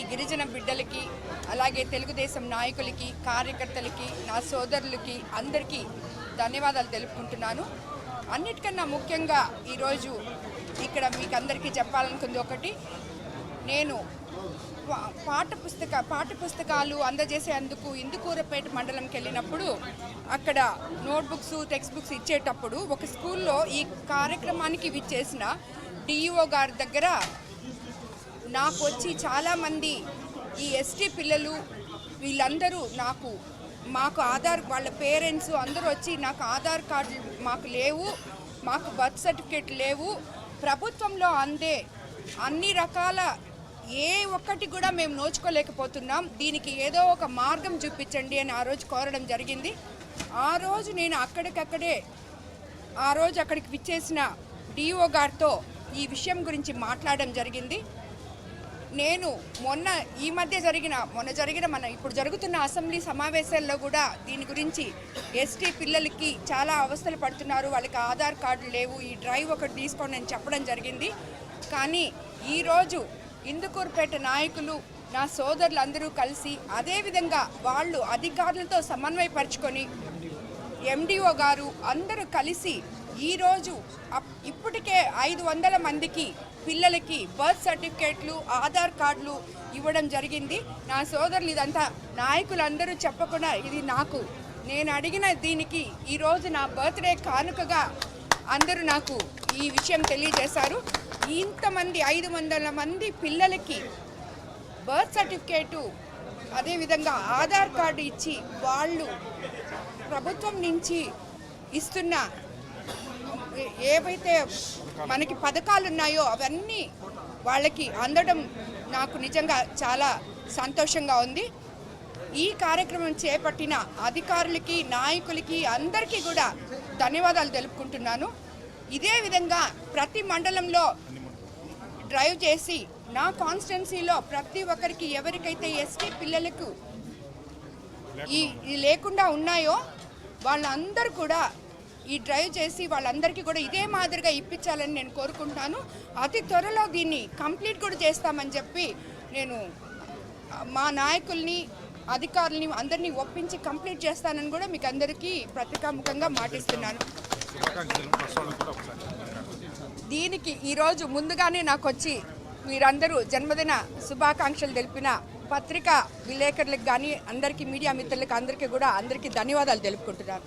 ఈ గిరిజన బిడ్డలకి అలాగే తెలుగుదేశం నాయకులకి కార్యకర్తలకి నా సోదరులకి అందరికీ ధన్యవాదాలు తెలుపుకుంటున్నాను. అన్నిటికన్నా ముఖ్యంగా ఈరోజు ఇక్కడ మీకు అందరికీ చెప్పాలనుకుంది ఒకటి, నేను పాఠ్యపుస్తకాలు అందజేసేందుకు ఇందుకూరపేట మండలంకి వెళ్ళినప్పుడు అక్కడ నోట్బుక్స్ టెక్స్ట్ బుక్స్ ఇచ్చేటప్పుడు ఒక స్కూల్లో ఈ కార్యక్రమానికి విచ్చేసిన డిఈఓ గారి దగ్గర నాకు వచ్చి చాలామంది ఈ ఎస్టీ పిల్లలు వీళ్ళందరూ మాకు ఆధార్ వాళ్ళ పేరెంట్స్ అందరూ వచ్చి నాకు ఆధార్ కార్డు మాకు లేవు, మాకు బర్త్ సర్టిఫికేట్ లేవు, ప్రభుత్వంలో అందే అన్ని రకాల ఏ ఒక్కటి కూడా మేము నోచుకోలేకపోతున్నాం, దీనికి ఏదో ఒక మార్గం చూపించండి అని ఆ రోజు కోరడం జరిగింది. ఆ రోజు నేను అక్కడికి విచ్చేసిన డిఓ గారితో ఈ విషయం గురించి మాట్లాడడం జరిగింది. నేను మొన్న జరిగిన ఇప్పుడు జరుగుతున్న అసెంబ్లీ సమావేశాల్లో కూడా దీని గురించి ఎస్టీ పిల్లలకి చాలా అవస్థలు పడుతున్నారు, వాళ్ళకి ఆధార్ కార్డులు లేవు, ఈ డ్రైవ్ ఒకటి తీసుకోండి అని చెప్పడం జరిగింది. కానీ ఈరోజు ఇందుకూరుపేట నాయకులు నా సోదరులు అందరూ కలిసి అదేవిధంగా వాళ్ళు అధికారులతో సమన్వయపరుచుకొని ఎండిఓ గారు అందరూ కలిసి ఈరోజు ఇప్పటికే 500 మందికి పిల్లలకి బర్త్ సర్టిఫికేట్లు ఆధార్ కార్డులు ఇవ్వడం జరిగింది. నా సోదరులు ఇదంతా నాయకులందరూ చెప్పకుండా ఇది నేను అడిగిన దీనికి ఈరోజు నా బర్త్డే కానుకగా అందరూ నాకు ఈ విషయం తెలియజేశారు. ఇంతమంది 500 మంది పిల్లలకి బర్త్ సర్టిఫికేటు అదేవిధంగా ఆధార్ కార్డు ఇచ్చి వాళ్ళు ప్రభుత్వం నుంచి ఇస్తున్న ఏవైతే మనకి పథకాలు ఉన్నాయో అవన్నీ వాళ్ళకి అందడం నాకు నిజంగా చాలా సంతోషంగా ఉంది. ఈ కార్యక్రమం చేపట్టిన అధికారులకి నాయకులకి అందరికీ కూడా ధన్యవాదాలు తెలుపుకుంటున్నాను. ఇదే విధంగా ప్రతి మండలంలో డ్రైవ్ చేసి నా కాన్స్టిట్యున్సీలో ప్రతి ఒక్కరికి ఎవరికైతే ఎస్టీ పిల్లలకు ఈ లేకుండా ఉన్నాయో వాళ్ళందరూ కూడా ఈ డ్రైవ్ చేసి వాళ్ళందరికీ కూడా ఇదే మాదిరిగా ఇప్పించాలని నేను కోరుకుంటున్నాను. అతి త్వరలో దీన్ని కంప్లీట్ కూడా చేస్తామని చెప్పి నేను మా నాయకుల్ని అధికారులని అందరినీ ఒప్పించి కంప్లీట్ చేస్తానని కూడా మీకు అందరికీ పత్రికాముఖంగా మాటిస్తున్నాను. దీనికి ఈరోజు ముందుగానే నాకు వచ్చి మీరందరూ జన్మదిన శుభాకాంక్షలు తెలిపిన పత్రికా విలేకరులకు కానీ అందరికీ మీడియా మిత్రులకు అందరికీ ధన్యవాదాలు తెలుపుకుంటున్నాను.